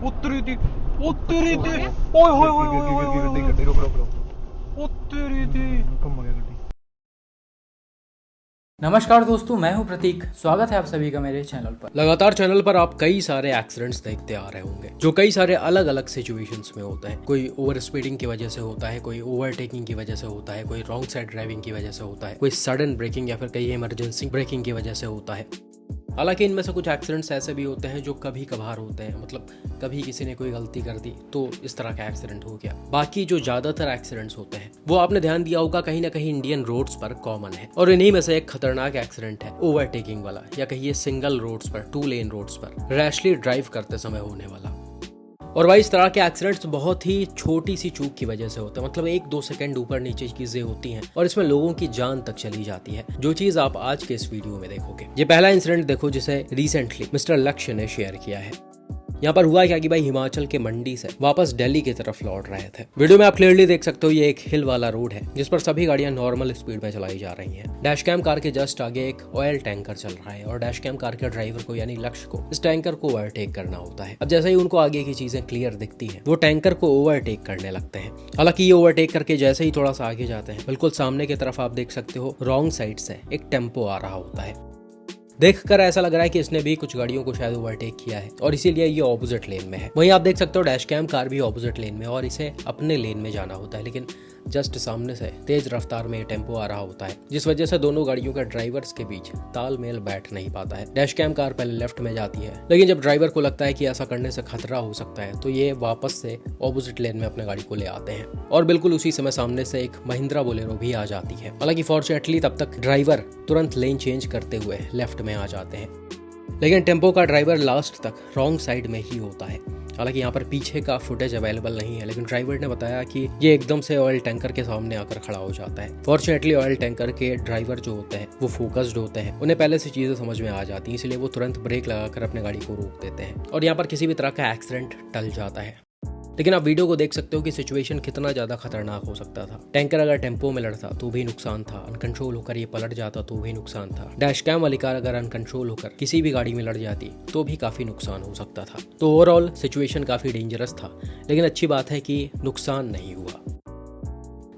उत्तरी थी ओए होए होए गड्डी रुक उत्तरी थी। कम हो गया गड्डी। नमस्कार दोस्तों, मैं हूं प्रतीक। स्वागत है आप सभी का मेरे चैनल पर। लगातार चैनल पर आप कई सारे एक्सीडेंट्स देखते आ रहे होंगे जो कई सारे अलग अलग सिचुएशंस में होते हैं। कोई ओवर स्पीडिंग की वजह से होता है, कोई ओवरटेकिंग की वजह से होता है, कोई रॉन्ग साइड ड्राइविंग की वजह से होता है, कोई सडन ब्रेकिंग या फिर कहीं इमरजेंसी ब्रेकिंग की वजह से होता है। हालांकि इनमें से कुछ एक्सीडेंट्स ऐसे भी होते हैं जो कभी कभार होते हैं, मतलब कभी किसी ने कोई गलती कर दी तो इस तरह का एक्सीडेंट हो गया। बाकी जो ज्यादातर एक्सीडेंट्स होते हैं वो आपने ध्यान दिया होगा कहीं ना कहीं इंडियन रोड्स पर कॉमन है, और इन्हीं में से एक खतरनाक एक्सीडेंट है ओवरटेकिंग वाला, या कहिए सिंगल रोड्स पर, 2 लेन रोड्स पर रैशली ड्राइव करते समय होने वाला। और भाई इस तरह के एक्सीडेंट्स बहुत ही छोटी सी चूक की वजह से होते हैं, मतलब 1-2 सेकंड ऊपर नीचे चीजें होती हैं और इसमें लोगों की जान तक चली जाती है, जो चीज आप आज के इस वीडियो में देखोगे। ये पहला इंसिडेंट देखो जिसे रिसेंटली मिस्टर लक्ष्य ने शेयर किया है। यहाँ पर हुआ क्या कि भाई हिमाचल के मंडी से वापस दिल्ली की तरफ लौट रहे थे। वीडियो में आप क्लियरली देख सकते हो ये एक हिल वाला रोड है जिस पर सभी गाड़ियां नॉर्मल स्पीड में चलाई जा रही हैं। डैशकैम कार के जस्ट आगे एक ऑयल टैंकर चल रहा है और डैशकैम कार के ड्राइवर को यानी लक्ष्य को इस टैंकर को ओवरटेक करना होता है। अब जैसे ही उनको आगे की चीजें क्लियर दिखती है वो टैंकर को ओवरटेक करने लगते हैं। हालांकि ये ओवरटेक करके जैसे ही थोड़ा सा आगे जाते हैं बिल्कुल सामने की तरफ आप देख सकते हो रॉन्ग साइड से एक टेम्पो आ रहा होता है। देखकर ऐसा लग रहा है कि इसने भी कुछ गाड़ियों को शायद ओवरटेक किया है और इसीलिए ये ऑपोजिट लेन में है। वहीं आप देख सकते हो डैशकैम कार भी ऑपोजिट लेन में और इसे अपने लेन में जाना होता है, लेकिन जस्ट सामने से तेज रफ्तार में टेम्पो आ रहा होता है जिस वजह से दोनों गाड़ियों के ड्राइवर्स के बीच तालमेल बैठ नहीं पाता है। डैशकैम कार पहले लेफ्ट में जाती है, लेकिन जब ड्राइवर को लगता है कि ऐसा करने से खतरा हो सकता है तो ये वापस से ऑपोजिट लेन में अपने गाड़ी को ले आते हैं और बिल्कुल उसी समय सामने से एक महिंद्रा बोलेरो भी आ जाती है। हालांकि फॉर्चुनेटली तब तक ड्राइवर तुरंत लेन चेंज करते हुए लेफ्ट में आ जाते हैं, लेकिन टेम्पो का ड्राइवर लास्ट तक रॉन्ग साइड में ही होता है। हालांकि यहाँ पर पीछे का फुटेज अवेलेबल नहीं है, लेकिन ड्राइवर ने बताया कि ये एकदम से ऑयल टैंकर के सामने आकर खड़ा हो जाता है। फॉर्चुनेटली ऑयल टैंकर के ड्राइवर जो होते हैं वो फोकस्ड होते हैं, उन्हें पहले से चीजें समझ में आ जाती हैं, इसलिए वो तुरंत ब्रेक लगाकर अपने गाड़ी को रोक देते हैं और यहाँ पर किसी भी तरह का एक्सीडेंट टल जाता है। लेकिन आप वीडियो को देख सकते हो कि सिचुएशन कितना ज्यादा खतरनाक हो सकता था। टैंकर अगर टेम्पो में लड़ता तो भी नुकसान था, अनकंट्रोल होकर ये पलट जाता तो भी नुकसान था। डैशकैम वाली कार अगर अनकंट्रोल होकर किसी भी गाड़ी में लड़ जाती तो भी काफी नुकसान हो सकता था। तो ओवरऑल सिचुएशन काफी डेंजरस था, लेकिन अच्छी बात है कि नुकसान नहीं हुआ।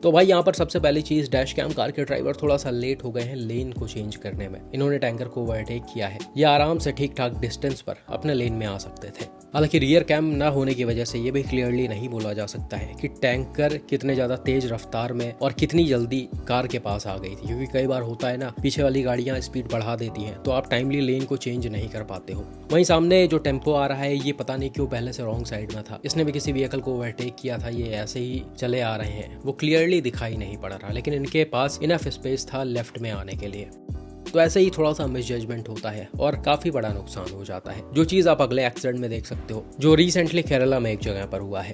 तो भाई यहाँ पर सबसे पहली चीज डैशकैम कार के ड्राइवर थोड़ा सा लेट हो गए हैं लेन को चेंज करने में। इन्होंने टैंकर को ओवरटेक किया है, ये आराम से ठीक ठाक डिस्टेंस पर अपने लेन में आ सकते थे। हालांकि रियर कैम ना होने की वजह से ये भी क्लियरली नहीं बोला जा सकता है कि टैंकर कितने ज्यादा तेज रफ्तार में और कितनी जल्दी कार के पास आ गई थी, क्योंकि कई बार होता है ना पीछे वाली गाड़ियां स्पीड बढ़ा देती हैं तो आप टाइमली लेन को चेंज नहीं कर पाते हो। वहीं सामने जो टेम्पो आ रहा है ये पता नहीं क्यों पहले से रॉन्ग साइड में था, इसने भी किसी व्हीकल को ओवरटेक किया था, ये ऐसे ही चले आ रहे हैं, वो क्लियरली दिखाई नहीं पड़ रहा, लेकिन इनके पास इनफ स्पेस था लेफ्ट में आने के लिए। तो ऐसे ही थोड़ा सा मिसजजमेंट होता है और काफी बड़ा नुकसान हो जाता है, जो चीज आप अगले एक्सीडेंट में देख सकते हो जो रिसेंटली केरला में एक जगह पर हुआ है।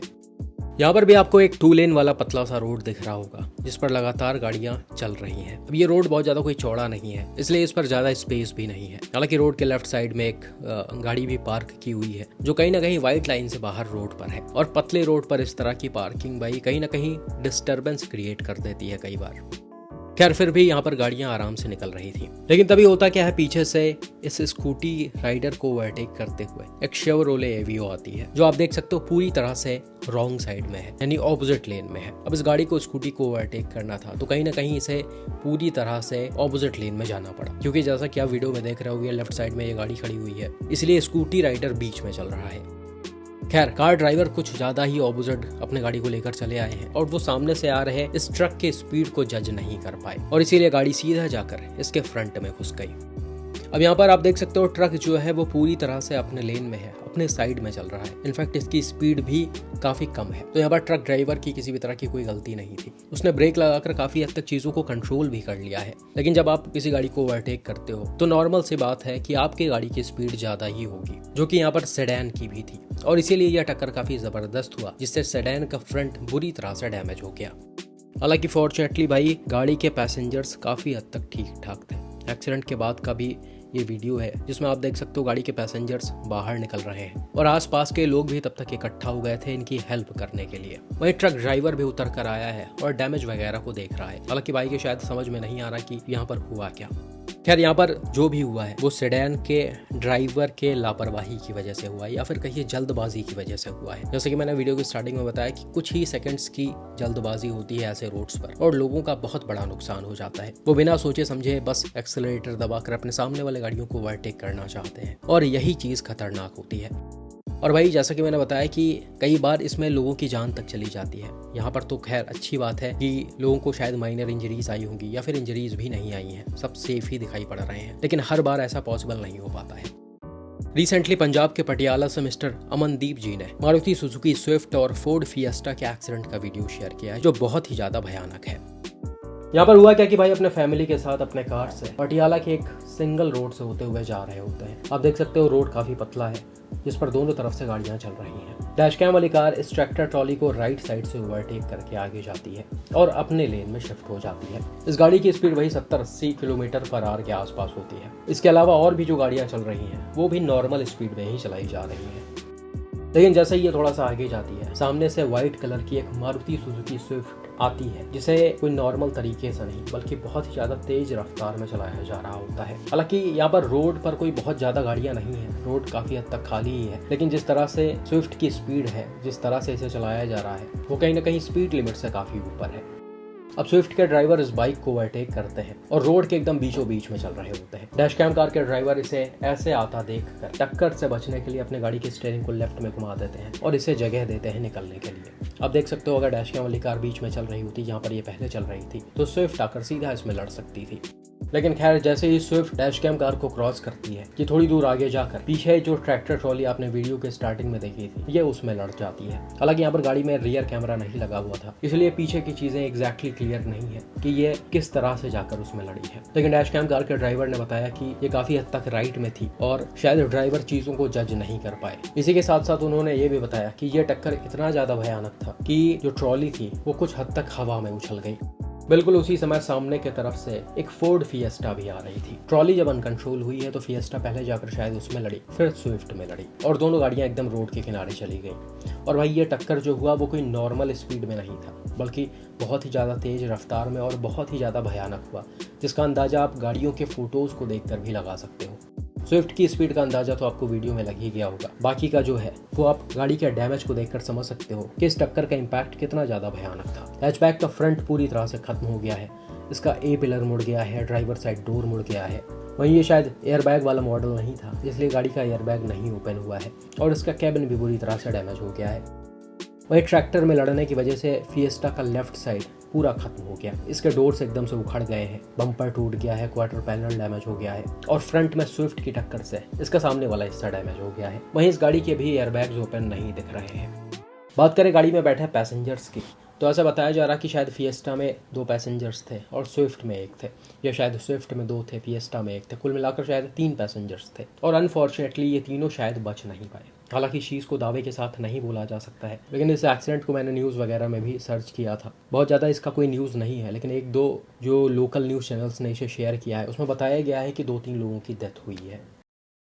यहाँ पर भी आपको एक 2 लेन वाला पतला सा रोड दिख रहा होगा जिस पर लगातार गाड़ियां चल रही हैं। अब ये रोड बहुत ज्यादा कोई चौड़ा नहीं है, इसलिए इस पर ज्यादा स्पेस भी नहीं है। हालांकि रोड के लेफ्ट साइड में एक गाड़ी भी पार्क की हुई है जो कहीं ना कहीं व्हाइट लाइन से बाहर रोड पर है, और पतले रोड पर इस तरह की पार्किंग भाई कहीं ना कहीं डिस्टर्बेंस क्रिएट कर देती है कई बार। खैर फिर भी यहाँ पर गाड़ियां आराम से निकल रही थी, लेकिन तभी होता क्या है पीछे से इस स्कूटी राइडर को ओवरटेक करते हुए एक शेवरोले एवियो आती है जो आप देख सकते हो पूरी तरह से रॉन्ग साइड में है, यानी ऑपोजिट लेन में है। अब इस गाड़ी को स्कूटी को ओवरटेक करना था तो कहीं ना कहीं इसे पूरी तरह से ऑपोजिट लेन में जाना पड़ा, क्योंकि जैसा कि आप वीडियो में देख रहे हो लेफ्ट साइड में ये गाड़ी खड़ी हुई है, इसलिए स्कूटी राइडर बीच में चल रहा है। खैर कार ड्राइवर कुछ ज्यादा ही ऑपोजिट अपने गाड़ी को लेकर चले आए हैं और वो सामने से आ रहे इस ट्रक के स्पीड को जज नहीं कर पाए और इसीलिए गाड़ी सीधा जाकर इसके फ्रंट में घुस गई। अब यहाँ पर आप देख सकते हो ट्रक जो है वो पूरी तरह से अपने लेन में है, अपने साइड में चल रहा है, इनफैक्ट इसकी स्पीड भी काफी कम है। तो यहाँ पर ट्रक ड्राइवर की किसी भी तरह की कोई गलती नहीं थी, उसने ब्रेक लगाकर काफी हद तक चीजों को कंट्रोल भी कर लिया है। लेकिन जब आप किसी गाड़ी को ओवरटेक करते हो तो नॉर्मल सी बात है कि आपकी गाड़ी की स्पीड ज्यादा ही होगी, जो कि यहाँ पर सेडान की भी थी, और इसीलिए यह टक्कर काफी जबरदस्त हुआ जिससे सेडान का फ्रंट बुरी तरह से डैमेज हो गया। हालांकि फॉर्चुनेटली भाई गाड़ी के पैसेंजर्स काफी हद तक ठीक ठाक थे। एक्सीडेंट के बाद का भी ये वीडियो है जिसमें आप देख सकते हो गाड़ी के पैसेंजर्स बाहर निकल रहे हैं और आसपास के लोग भी तब तक इकट्ठा हो गए थे इनकी हेल्प करने के लिए। वहीं ट्रक ड्राइवर भी उतर कर आया है और डैमेज वगैरह को देख रहा है। हालांकि भाई के शायद समझ में नहीं आ रहा कि यहाँ पर हुआ क्या। खैर यहाँ पर जो भी हुआ है वो सेडान के ड्राइवर के लापरवाही की वजह से हुआ है या फिर कहिए जल्दबाजी की वजह से हुआ है। जैसे कि मैंने वीडियो की स्टार्टिंग में बताया कि कुछ ही सेकंड्स की जल्दबाजी होती है ऐसे रोड्स पर और लोगों का बहुत बड़ा नुकसान हो जाता है। वो बिना सोचे समझे बस एक्सेलरेटर दबाकर अपने सामने वाले गाड़ियों को ओवरटेक करना चाहते हैं और यही चीज़ खतरनाक होती है। और भाई जैसा कि मैंने बताया कि कई बार इसमें लोगों की जान तक चली जाती है। यहाँ पर तो खैर अच्छी बात है कि लोगों को शायद माइनर इंजरीज आई होंगी या फिर इंजरीज भी नहीं आई हैं, सब सेफ ही दिखाई पड़ रहे हैं, लेकिन हर बार ऐसा पॉसिबल नहीं हो पाता है। रिसेंटली पंजाब के पटियाला से मिस्टर अमनदीप जी ने मारुति सुजुकी स्विफ्ट और फोर्ड फिएस्टा के एक्सीडेंट का वीडियो शेयर किया है जो बहुत ही ज्यादा भयानक है। यहाँ पर हुआ क्या कि भाई अपने फैमिली के साथ अपने कार से पटियाला के एक सिंगल रोड से होते हुए जा रहे होते हैं। आप देख सकते हो रोड काफी पतला है जिस पर दोनों तरफ से गाड़ियां चल रही हैं। डैश कैम वाली कार इस ट्रैक्टर ट्रॉली को राइट साइड से ओवरटेक करके आगे जाती है और अपने लेन में शिफ्ट हो जाती है। इस गाड़ी की स्पीड वही 70-80 किलोमीटर पर आवर के आसपास होती है। इसके अलावा और भी जो गाड़ियां चल रही हैं वो भी नॉर्मल स्पीड में ही चलाई जा रही हैं। लेकिन जैसे ही ये थोड़ा सा आगे जाती है सामने से व्हाइट कलर की एक मारुति सुजुकी स्विफ्ट आती है जिसे कोई नॉर्मल तरीके से नहीं बल्कि बहुत ही ज्यादा तेज रफ्तार में चलाया जा रहा होता है। हालांकि यहाँ पर रोड पर कोई बहुत ज्यादा गाड़ियां नहीं है, रोड काफी हद तक खाली ही है, लेकिन जिस तरह से स्विफ्ट की स्पीड है, जिस तरह से इसे चलाया जा रहा है वो कहीं ना कहीं स्पीड लिमिट से काफी ऊपर है। अब स्विफ्ट के ड्राइवर इस बाइक को ओवरटेक करते हैं और रोड के एकदम बीचों बीच में चल रहे होते हैं। डैश कैम कार के ड्राइवर इसे ऐसे आता देखकर टक्कर से बचने के लिए अपने गाड़ी की स्टीयरिंग को लेफ्ट में घुमा देते हैं और इसे जगह देते हैं निकलने के लिए। आप देख सकते हो अगर डैश कैम वाली कार बीच में चल रही होती जहाँ पर ये पहले चल रही थी तो स्विफ्ट आकर सीधा इसमें लड़ सकती थी। लेकिन खैर जैसे ही स्विफ्ट डैश कैम कार को क्रॉस करती है कि थोड़ी दूर आगे जाकर पीछे जो ट्रैक्टर ट्रॉली आपने वीडियो के स्टार्टिंग में देखी थी ये उसमें लड़ जाती है। हालांकि यहाँ पर गाड़ी में रियर कैमरा नहीं लगा हुआ था इसलिए पीछे की चीजें एग्जैक्टली क्लियर नहीं है कि ये किस तरह से जाकर उसमें लड़ी है। लेकिन डैश कैम कार के ड्राइवर ने बताया कि ये काफी हद तक राइट में थी और शायद ड्राइवर चीजों को जज नहीं कर पाए। इसी के साथ साथ उन्होंने ये भी बताया कि ये टक्कर इतना ज्यादा भयानक था कि जो ट्रॉली थी वो कुछ हद तक हवा में उछल गई। बिल्कुल उसी समय सामने की तरफ से एक फोर्ड फिएस्टा भी आ रही थी। ट्रॉली जब अनकंट्रोल हुई है तो फिएस्टा पहले जाकर शायद उसमें लड़ी, फिर स्विफ्ट में लड़ी और दोनों गाड़ियां एकदम रोड के किनारे चली गई। और भाई ये टक्कर जो हुआ वो कोई नॉर्मल स्पीड में नहीं था बल्कि बहुत ही ज़्यादा तेज रफ्तार में और बहुत ही ज़्यादा भयानक हुआ, जिसका अंदाजा आप गाड़ियों के फोटोज़ को देखकर भी लगा सकते हो। स्विफ्ट की स्पीड का अंदाजा तो आपको वीडियो में लग ही गया होगा, बाकी का जो है वो आप गाड़ी के डैमेज को देखकर समझ सकते हो कि इस टक्कर का इम्पैक्ट कितना ज़्यादा भयानक था। हैचबैक का फ्रंट पूरी तरह से खत्म हो गया है, इसका ए पिलर मुड़ गया है, ड्राइवर साइड डोर मुड़ गया है। वहीं ये शायद एयरबैग वाला मॉडल नहीं था इसलिए गाड़ी का एयरबैग नहीं ओपन हुआ है और इसका कैबिन भी बुरी तरह से डैमेज हो गया है। वहीं ट्रैक्टर में लड़ने की वजह से फिएस्टा का लेफ्ट साइड पूरा खत्म हो गया, इसके डोर्स एकदम से उखड़ गए हैं, बम्पर टूट गया है, क्वार्टर पैनल डैमेज हो गया है और फ्रंट में स्विफ्ट की टक्कर से इसका सामने वाला हिस्सा डैमेज हो गया है। वहीं इस गाड़ी के भी एयरबैग्स ओपन नहीं दिख रहे हैं। बात करें गाड़ी में बैठे पैसेंजर्स की तो ऐसा बताया जा रहा कि शायद फिएस्टा में 2 पैसेंजर्स थे और स्विफ्ट में 1 थे, या शायद स्विफ्ट में 2 थे, फिएस्टा में 1 थे, कुल मिलाकर शायद 3 पैसेंजर्स थे और अनफॉर्चुनेटली ये तीनों शायद बच नहीं पाए। हालांकि इस चीज़ को दावे के साथ नहीं बोला जा सकता है, लेकिन इस एक्सीडेंट को मैंने न्यूज़ वगैरह में भी सर्च किया था। बहुत ज़्यादा इसका कोई न्यूज़ नहीं है, लेकिन 1-2 जो लोकल न्यूज़ चैनल्स ने इसे शेयर किया है उसमें बताया गया है कि 2-3 लोगों की डेथ हुई है।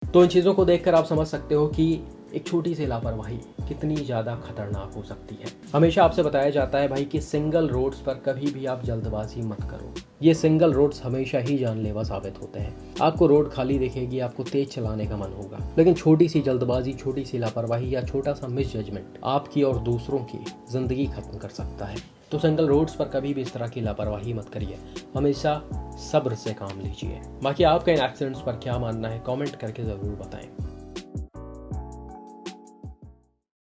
तो इन चीज़ों को देखकर आप समझ सकते हो कि एक छोटी सी लापरवाही कितनी ज़्यादा खतरनाक हो सकती है। हमेशा आपसे बताया जाता है भाई कि सिंगल रोड्स पर कभी भी आप जल्दबाजी मत करो। ये सिंगल रोड्स हमेशा ही जानलेवा साबित होते हैं। आपको रोड खाली दिखेगी, आपको तेज चलाने का मन होगा, लेकिन छोटी सी जल्दबाजी, छोटी सी लापरवाही या छोटा सा मिस जजमेंट आपकी और दूसरों की जिंदगी खत्म कर सकता है। तो सिंगल रोड्स पर कभी भी इस तरह की लापरवाही मत करिए, हमेशा सब्र से काम लीजिए। बाकी आपका इन एक्सीडेंट्स पर क्या मानना है कमेंट करके ज़रूर बताएं।